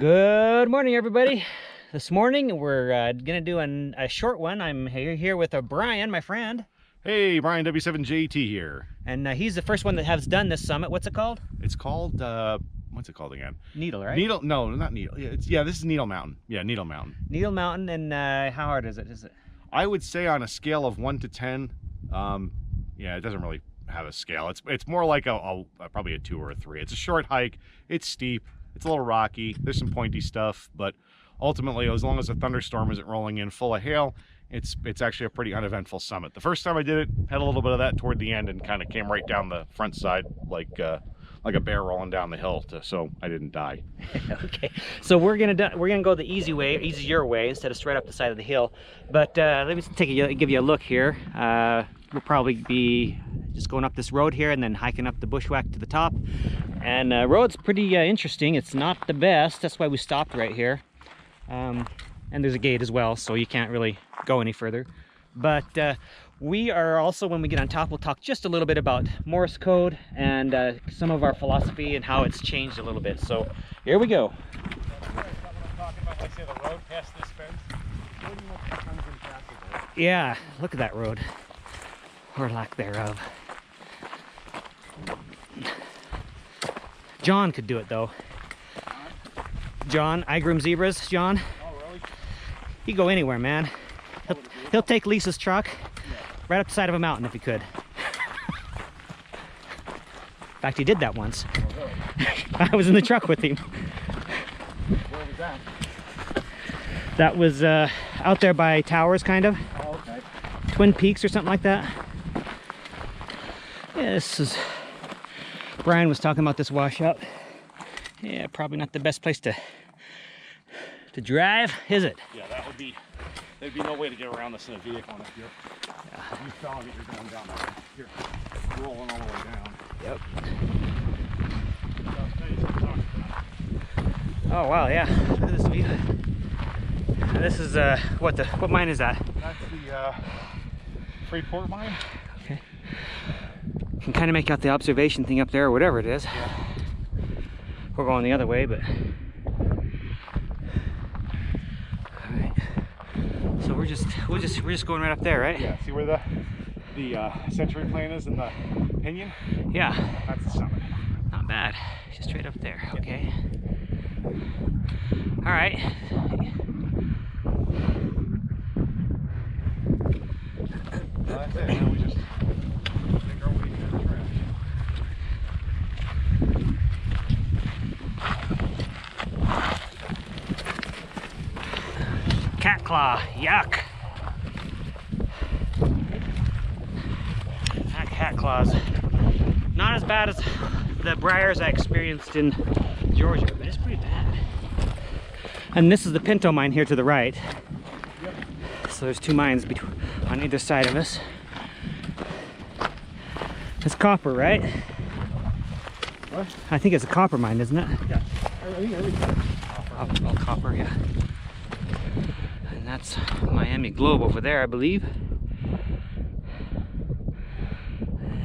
Good morning, everybody. This morning we're gonna do a short one. I'm here with Brian, my friend. Hey, Brian, W7JT here. And he's the first one that has done this summit. What's it called? It's called, what's it called again? Needle, right? Needle, no, not Needle. Yeah, this is Needle Mountain. Yeah, Needle Mountain. Needle Mountain, and how hard is it? I would say on a scale of 1 to 10, yeah, it doesn't really have a scale. It's more like probably a 2 or a 3. It's a short hike. It's steep. It's a little rocky. There's some pointy stuff, but ultimately, as long as a thunderstorm isn't rolling in full of hail, it's actually a pretty uneventful summit. The first time I did it, had a little bit of that toward the end and kind of came right down the front side like a bear rolling down the hill, so I didn't die. Okay, so we're gonna go the easier way instead of straight up the side of the hill. But let me give you a look here. We'll probably be just going up this road here and then hiking up the bushwhack to the top. And road's pretty interesting. It's not the best. That's why we stopped right here. And there's a gate as well, so you can't really go any further. But we are also, when we get on top, we'll talk just a little bit about Morse code and some of our philosophy and how it's changed a little bit. So here we go. Yeah, look at that road, or lack thereof. John could do it though. John, I groom zebras, John. He'd go anywhere, man. He'll take Lisa's truck right up the side of a mountain if he could. In fact, he did that once. I was in the truck with him. Where was that? That was out there by Towers, kind of. Oh, okay. Twin Peaks or something like that. Yeah, this is... Brian was talking about this washout. Yeah, probably not the best place to drive, is it? Yeah, there'd be no way to get around this in a vehicle up here. Yeah. If you fell on it, you're going down there. You're rolling all the way down. Yep. Oh wow, yeah. Look at this view. This is what mine is that? That's the Freeport mine. Okay. You can kind of make out the observation thing up there, or whatever it is. Yeah. We're going the other way, but all right. So we're just going right up there, right? Yeah. See where the century plane is and the pinion? Yeah. That's the summit. Not bad. Just straight up there. Okay. All right. Well, that's it. Now we just take our way through the trash. Cat claw, yuck. That cat claw's not as bad as the briars I experienced in Georgia, but it's pretty bad. And this is the Pinto mine here to the right. Yep. So there's two mines on either side of us. It's copper, right? What? I think it's a copper mine, isn't it? Yeah. I think everything's copper. All copper, yeah. And that's Miami Globe over there, I believe.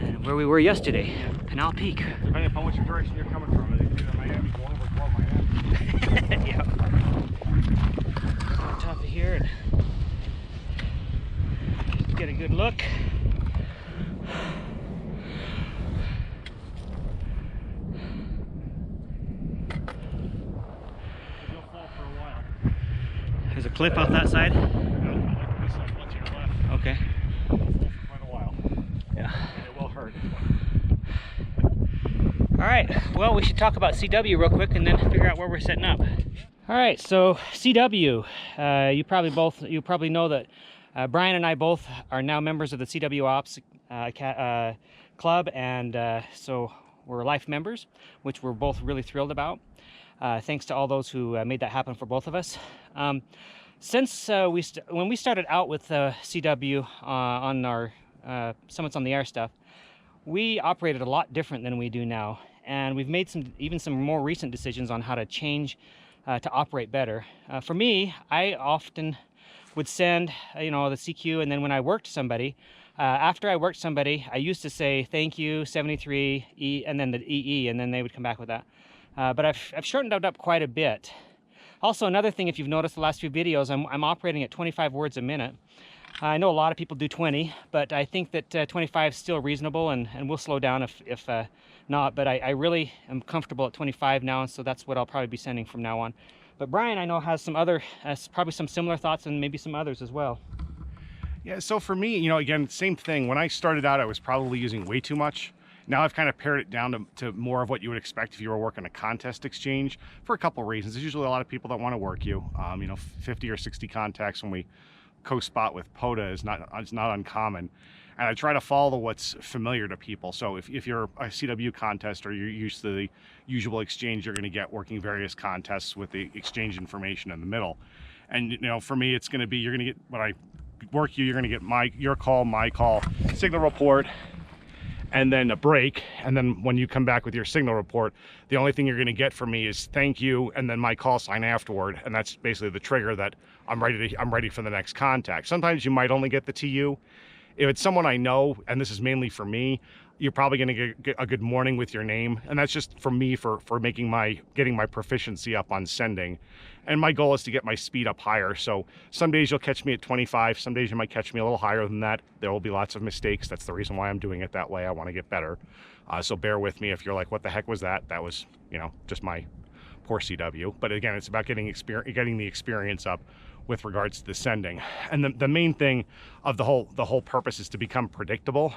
And where we were yesterday, Canal Peak. Depending upon which direction you're coming from, it's either Miami Globe or Miami. Yeah. On top of here and get a good look. You'll fall for a while. There's a cliff off that side. This side, once you're left. Okay. You'll fall for quite a while. Yeah. And it will hurt. All right. Well, we should talk about CW real quick and then figure out where we're setting up. All right. So CW, you probably know that Brian and I both are now members of the CW Ops club, and so we're life members, which we're both really thrilled about. Thanks to all those who made that happen for both of us. Since when we started out with CW on our Summits on the Air stuff, we operated a lot different than we do now, and we've made some more recent decisions on how to change to operate better. For me, I often would send the CQ, and then when I worked somebody, after I worked somebody, I used to say thank you 73 E and then the EE, and then they would come back with that. But I've shortened it up quite a bit. Also, another thing, if you've noticed the last few videos, I'm operating at 25 words a minute. I know a lot of people do 20, but I think that 25 is still reasonable, and we'll slow down if not. But I really am comfortable at 25 now, and so that's what I'll probably be sending from now on. But Brian, I know, has some other, probably some similar thoughts, and maybe some others as well. Yeah, so for me, you know, again, same thing. When I started out, I was probably using way too much. Now I've kind of pared it down to more of what you would expect if you were working a contest exchange for a couple of reasons. There's usually a lot of people that want to work you. You know, 50 or 60 contacts when we co-spot with POTA is not uncommon. And I try to follow what's familiar to people. So if you're a CW contest or you're used to the usual exchange you're going to get working various contests with the exchange information in the middle. And, you know, for me, it's going to be, you're going to get, when I work you, you're going to get your call, my call, signal report, and then a break. And then when you come back with your signal report, the only thing you're going to get from me is thank you and then my call sign afterward. And that's basically the trigger that I'm ready for the next contact. Sometimes you might only get the TU. If it's someone I know, and this is mainly for me, you're probably going to get a good morning with your name. And that's just for me for getting my proficiency up on sending. And my goal is to get my speed up higher. So some days you'll catch me at 25. Some days you might catch me a little higher than that. There will be lots of mistakes. That's the reason why I'm doing it that way. I want to get better. So bear with me if you're like, what the heck was that? That was, you know, just my poor CW. But again, it's about getting the experience up with regards to the sending. And the main thing of the whole purpose is to become predictable.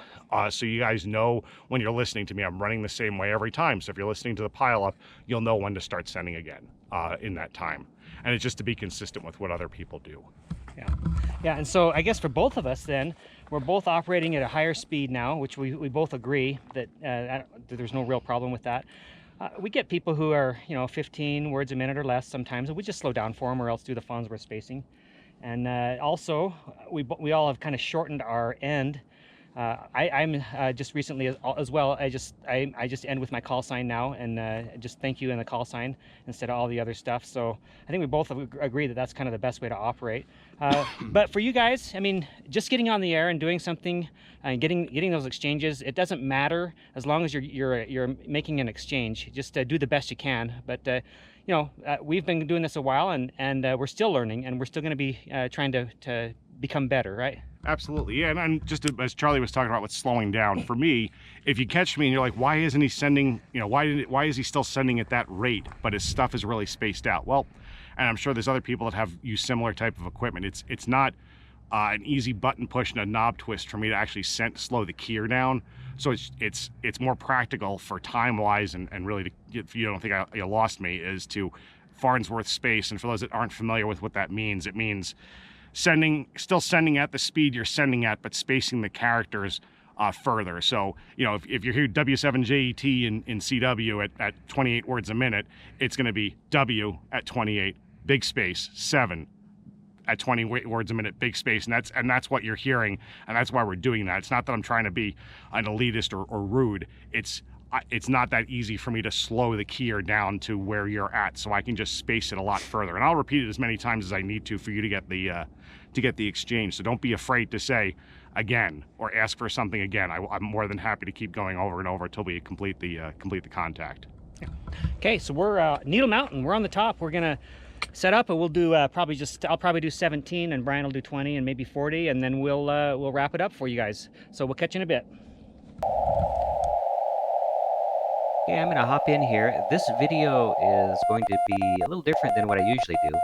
So you guys know when you're listening to me, I'm running the same way every time. So if you're listening to the pileup, you'll know when to start sending again in that time. And it's just to be consistent with what other people do. Yeah, and so I guess for both of us then, we're both operating at a higher speed now, which we both agree that there's no real problem with that. We get people who are, you know, 15 words a minute or less sometimes, and we just slow down for them or else do the Farnsworth spacing. And also, we all have kind of shortened our end. I'm just recently as well, I just end with my call sign now, and just thank you in the call sign instead of all the other stuff. So I think we both agree that that's kind of the best way to operate. But for you guys, I mean, just getting on the air and doing something and getting those exchanges, it doesn't matter as long as you're making an exchange. Just do the best you can. But you know, we've been doing this a while, and we're still learning, and we're still going to be trying to become better, right? Absolutely, yeah. And just as Charlie was talking about with slowing down, for me, if you catch me and you're like, why isn't he sending, you know, why is he still sending at that rate, but his stuff is really spaced out? Well, and I'm sure there's other people that have used similar type of equipment. It's not an easy button push and a knob twist for me to actually slow the keyer down. So it's more practical for time wise, and really, if you don't think you lost me, is to Farnsworth space. And for those that aren't familiar with what that means, it means still sending at the speed you're sending at, but spacing the characters further. So, you know, if you're here W7JET in CW at 28 words a minute, it's going to be W at 28, big space, 7 at 20 words a minute, big space, and that's what you're hearing, and that's why we're doing that. It's not that I'm trying to be an elitist or rude. It's not that easy for me to slow the keyer down to where you're at, so I can just space it a lot further. And I'll repeat it as many times as I need to for you to get the exchange. So don't be afraid to say again or ask for something again. I'm more than happy to keep going over and over until we complete the contact. Okay, so we're Needle Mountain. We're on the top. We're gonna set up, and we'll do I'll probably do 17, and Brian will do 20 and maybe 40, and then we'll wrap it up for you guys. So we'll catch you in a bit. Okay, I'm going to hop in here. This video is going to be a little different than what I usually do.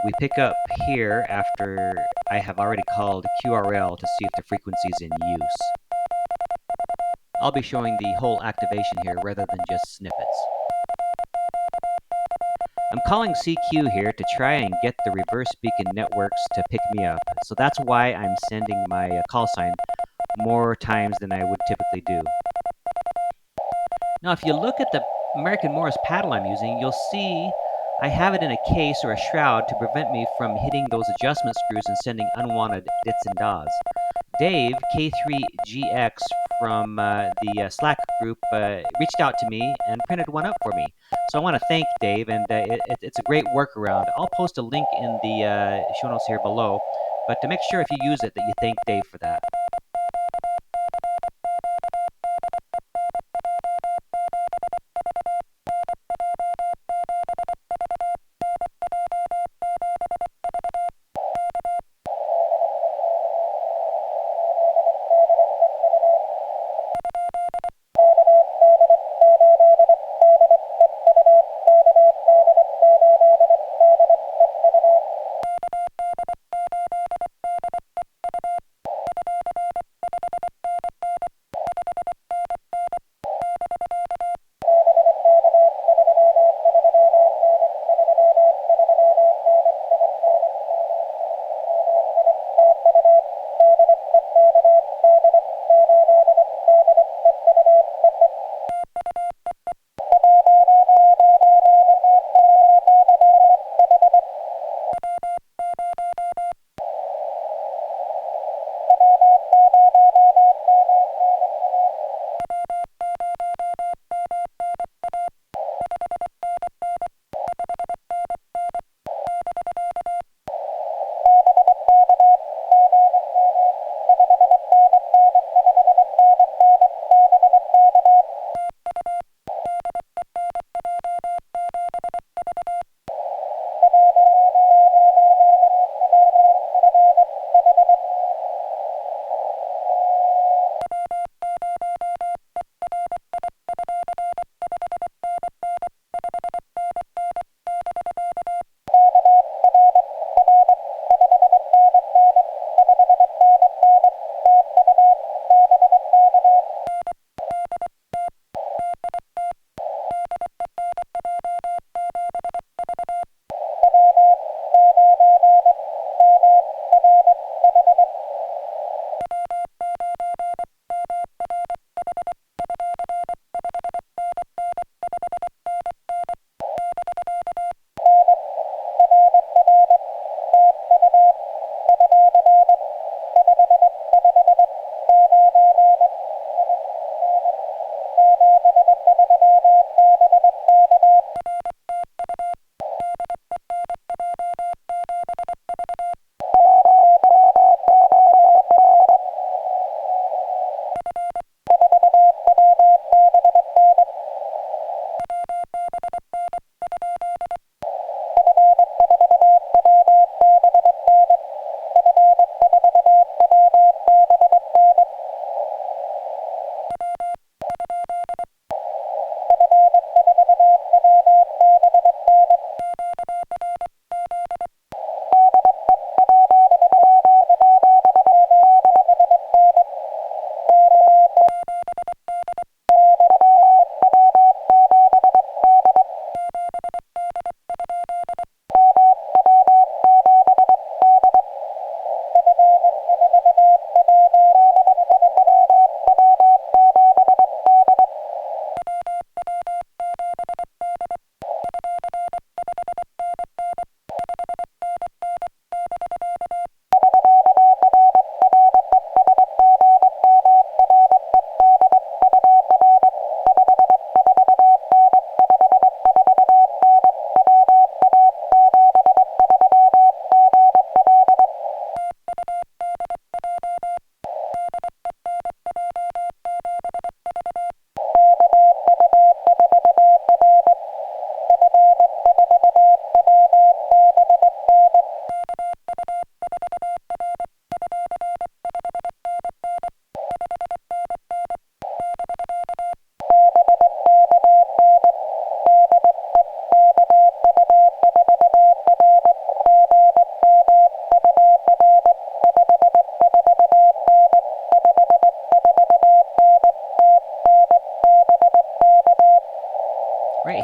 We pick up here after I have already called QRL to see if the frequency is in use. I'll be showing the whole activation here rather than just snippets. I'm calling CQ here to try and get the reverse beacon networks to pick me up. So that's why I'm sending my call sign more times than I would typically do. Now, if you look at the American Morse paddle I'm using, you'll see I have it in a case or a shroud to prevent me from hitting those adjustment screws and sending unwanted dits and dahs. Dave, K3GX from the Slack group, reached out to me and printed one up for me. So I want to thank Dave, and it's a great workaround. I'll post a link in the show notes here below, but to make sure if you use it that you thank Dave for that.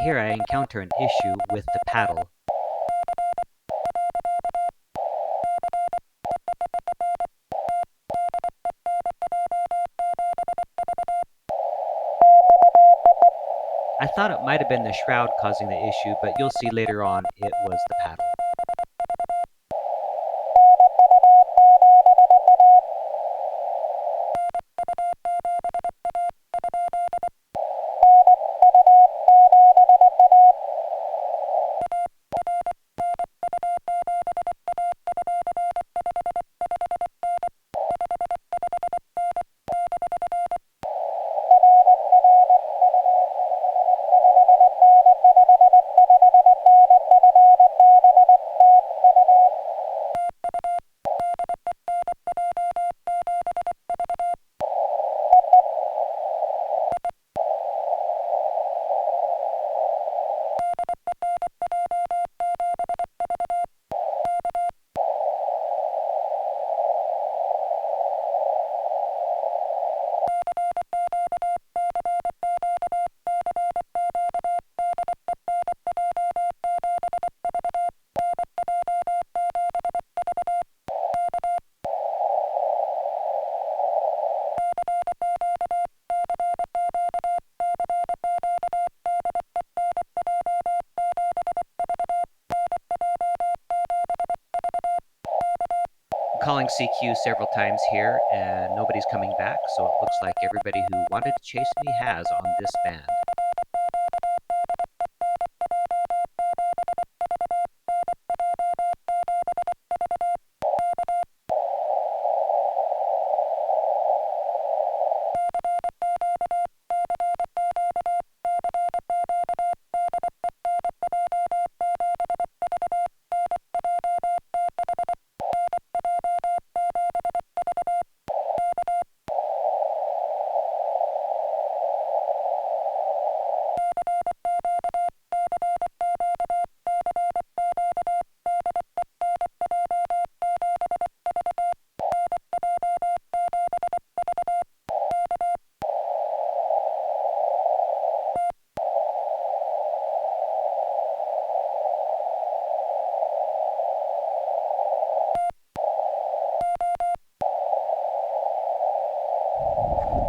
here I encounter an issue with the paddle. I thought it might have been the shroud causing the issue, but you'll see later on it was the paddle. Calling CQ several times here and nobody's coming back, so it looks like everybody who wanted to chase me has on this band.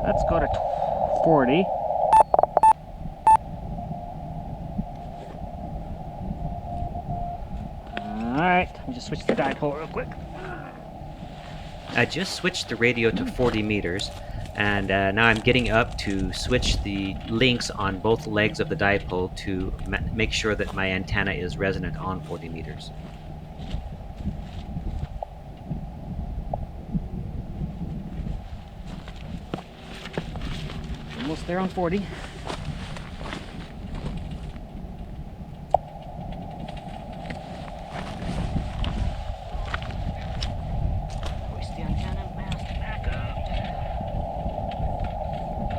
Let's go to 40. Alright, let me just switch the dipole real quick. I just switched the radio to 40 meters, and now I'm getting up to switch the links on both legs of the dipole to make sure that my antenna is resonant on 40 meters. Almost there on 40. Hoist the antenna mast back up.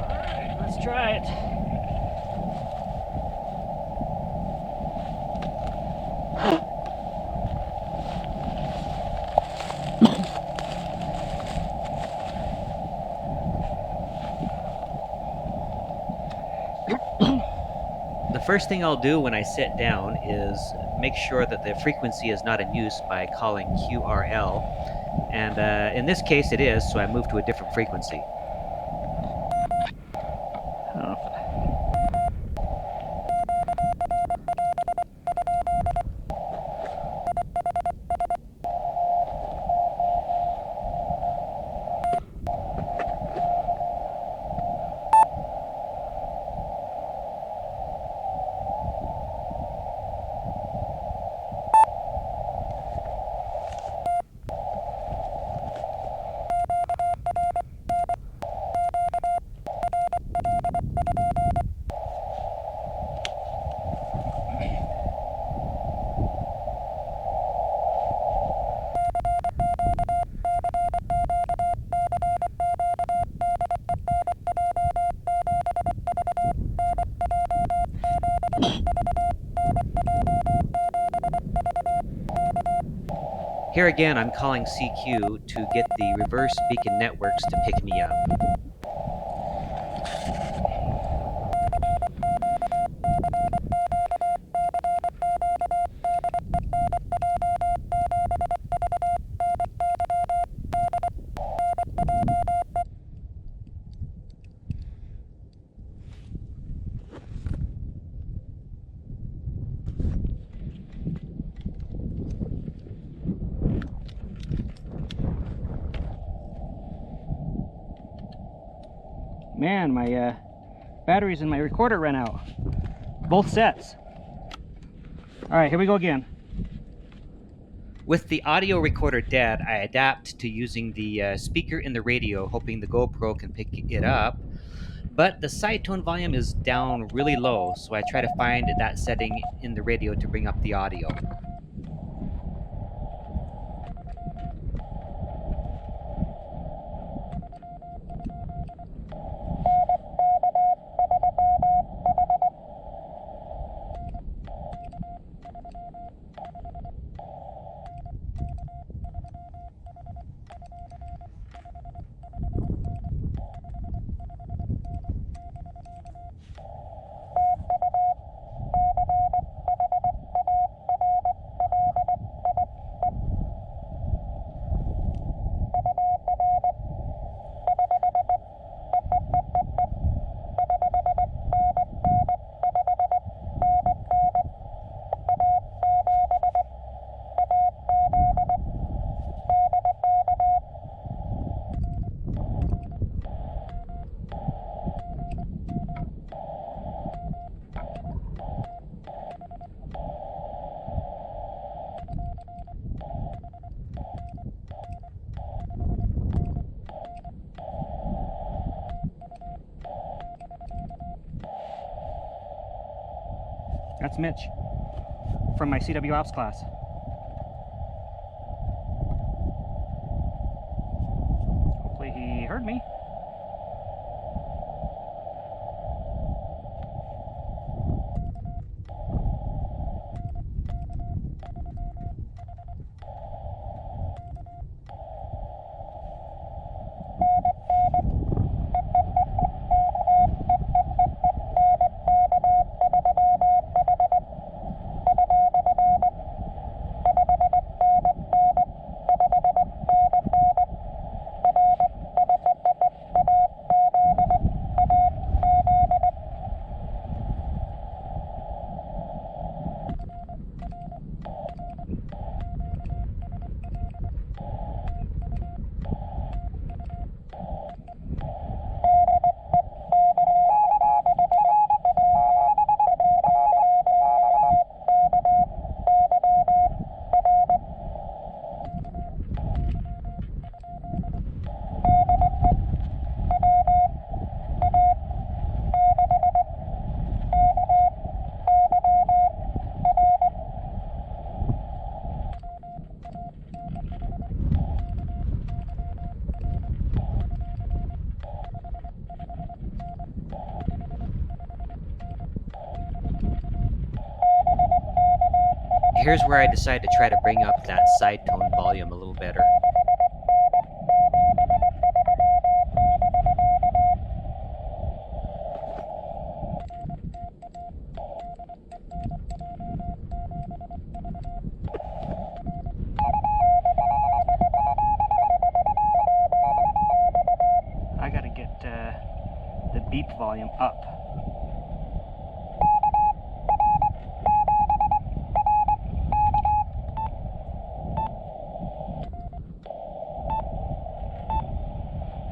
Alright, let's try it. The first thing I'll do when I sit down is make sure that the frequency is not in use by calling QRL, and in this case it is, so I move to a different frequency. Here again, I'm calling CQ to get the reverse beacon networks to pick me up. Man, my batteries in my recorder ran out. Both sets. All right, here we go again. With the audio recorder dead, I adapt to using the speaker in the radio, hoping the GoPro can pick it up. But the side tone volume is down really low, so I try to find that setting in the radio to bring up the audio. That's Mitch from my CW Ops class. Hopefully he heard me. Here's where I decide to try to bring up that side tone volume a little better. I gotta get the beep volume up.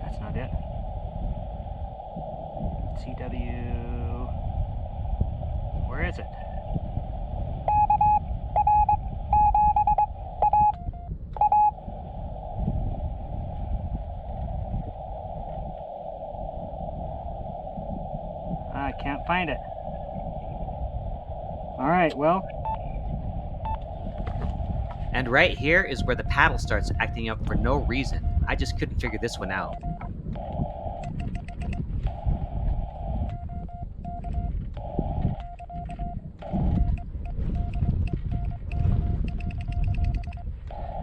That's not it. CW. Where is it? I can't find it. All right, well. And right here is where the paddle starts acting up for no reason. I just couldn't figure this one out.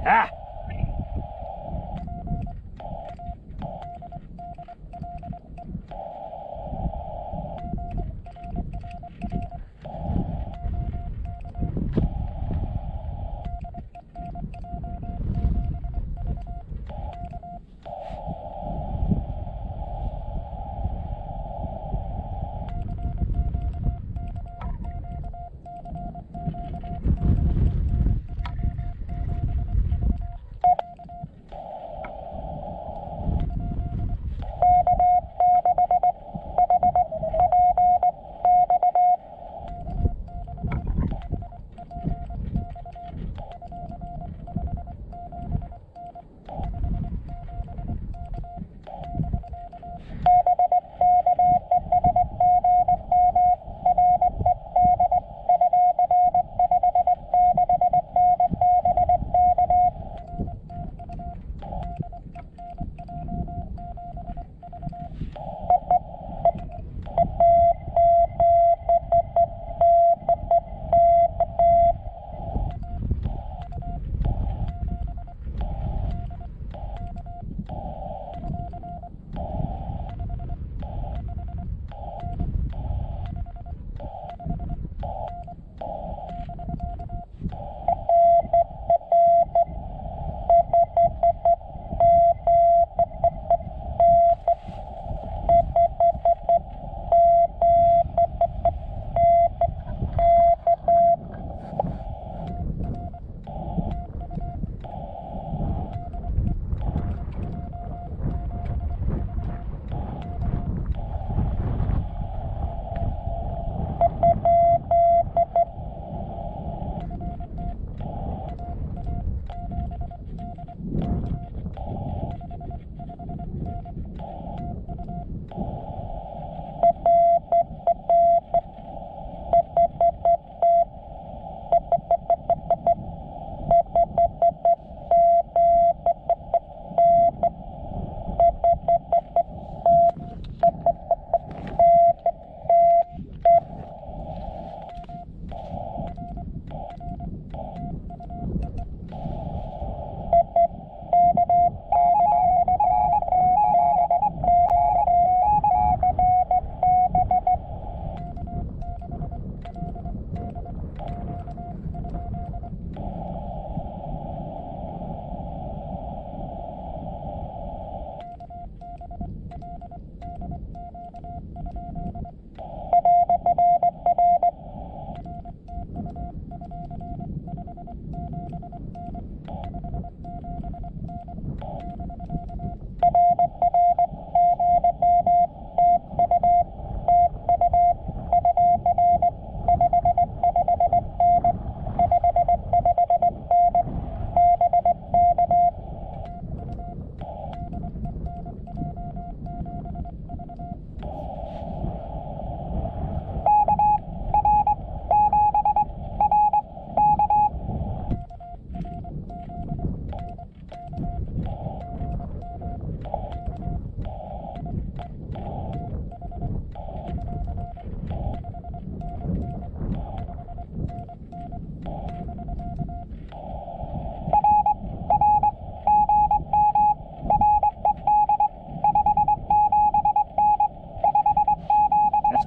Ah!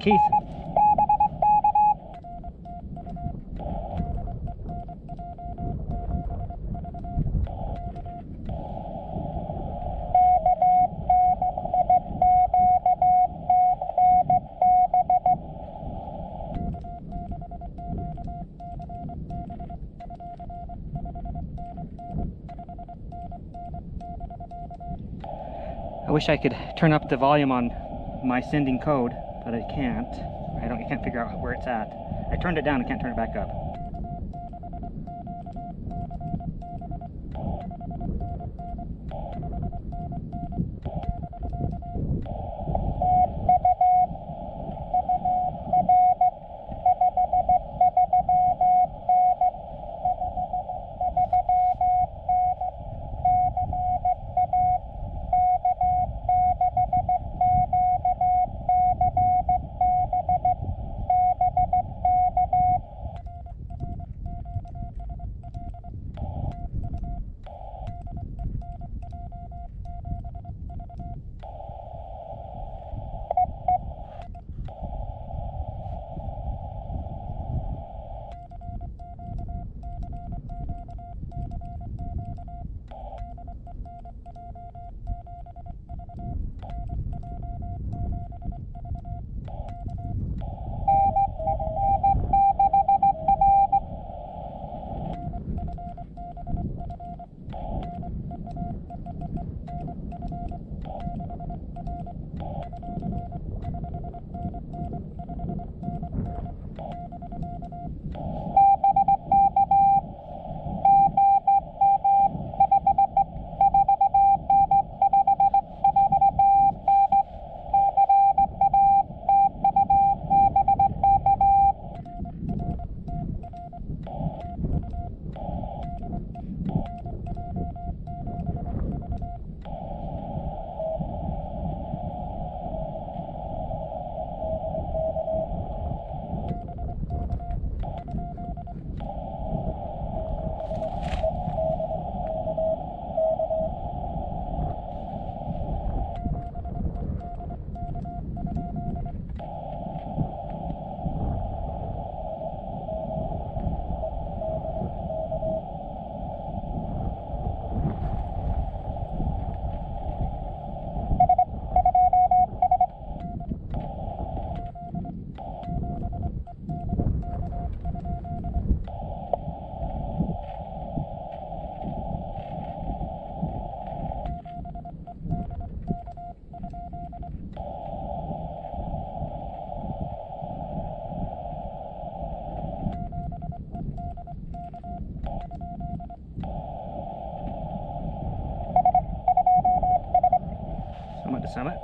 Keith. I wish I could turn up the volume on my sending code, but I can't. I can't figure out where it's at. I turned it down, I can't turn it back up. Summit to summit.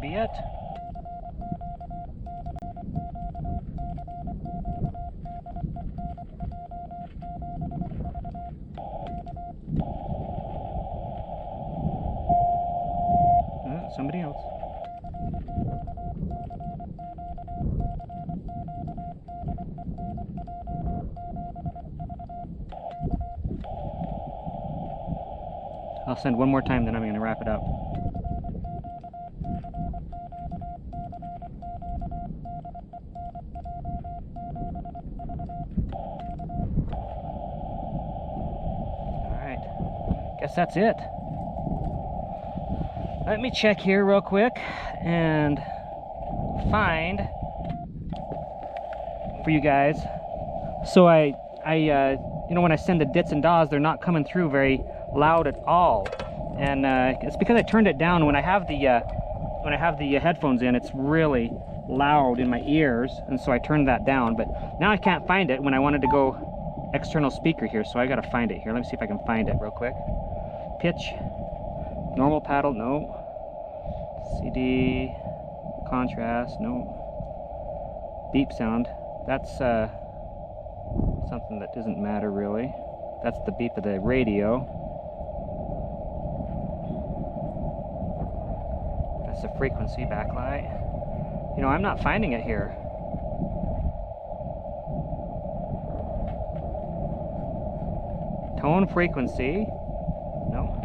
be it. Somebody else. I'll send one more time, then I'm going to wrap it up. Alright, guess that's it. Let me check here real quick and find for you guys. So I you know, when I send the dits and dahs, they're not coming through very loud at all, and it's because I turned it down. When I have the headphones in, it's really loud in my ears, and so I turned that down. But now I can't find it when I wanted to go external speaker here, so I gotta find it here. Let me see if I can find it real quick. Pitch, normal paddle, no. CD, contrast, no. Beep sound, that's something that doesn't matter really. That's the beep of the radio. That's the frequency backlight. You know, I'm not finding it here. Tone frequency. No.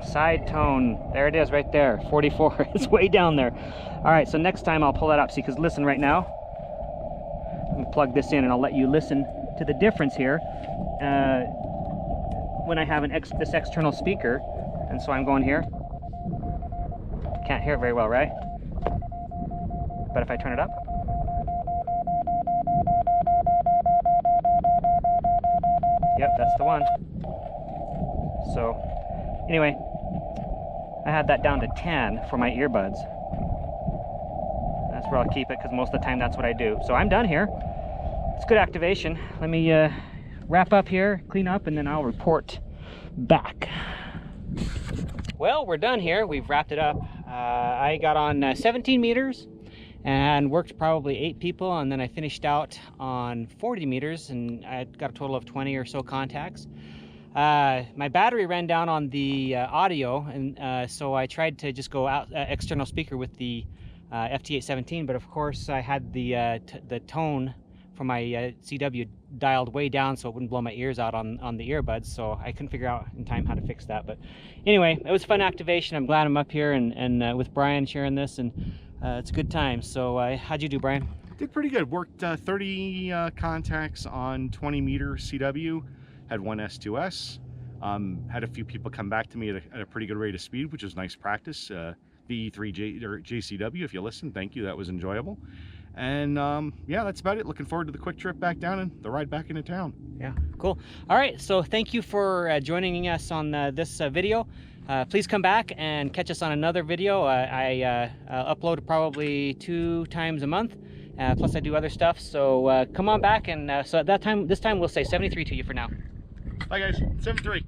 Side tone. There it is right there. 44. It's way down there. Alright, so next time I'll pull that up. See, because listen right now. Let me plug this in and I'll let you listen to the difference here when I have this external speaker. And so I'm going here. Can't hear it very well, right? But if I turn it up, yep, that's the one. So anyway, I had that down to 10 for my earbuds. That's where I'll keep it, because most of the time that's what I do. So I'm done here. It's good activation. Let me wrap up here, clean up, and then I'll report back. Well, we're done here. We've wrapped it up. I got on 17 meters and worked probably 8 people, and then I finished out on 40 meters, and I got a total of 20 or so contacts. My battery ran down on the audio, and so I tried to just go out external speaker with the FT817, but of course I had the tone for my CW dialed way down so it wouldn't blow my ears out on the earbuds, so I couldn't figure out in time how to fix that. But anyway, it was fun activation. I'm glad I'm up here and with Brian sharing this, and it's a good time. So how'd you do, Brian? Did pretty good. Worked 30 contacts on 20 meter CW, had one S2S, had a few people come back to me at a pretty good rate of speed, which was nice practice. VE3 or JCW, if you listen, thank you, that was enjoyable. And yeah, that's about it. Looking forward to the quick trip back down and the ride back into town. Yeah, cool. All right, so thank you for joining us on this video. Please come back and catch us on another video. I upload probably 2 times a month, plus I do other stuff. So come on back, and so at this time we'll say 73 to you for now. Bye guys, 73.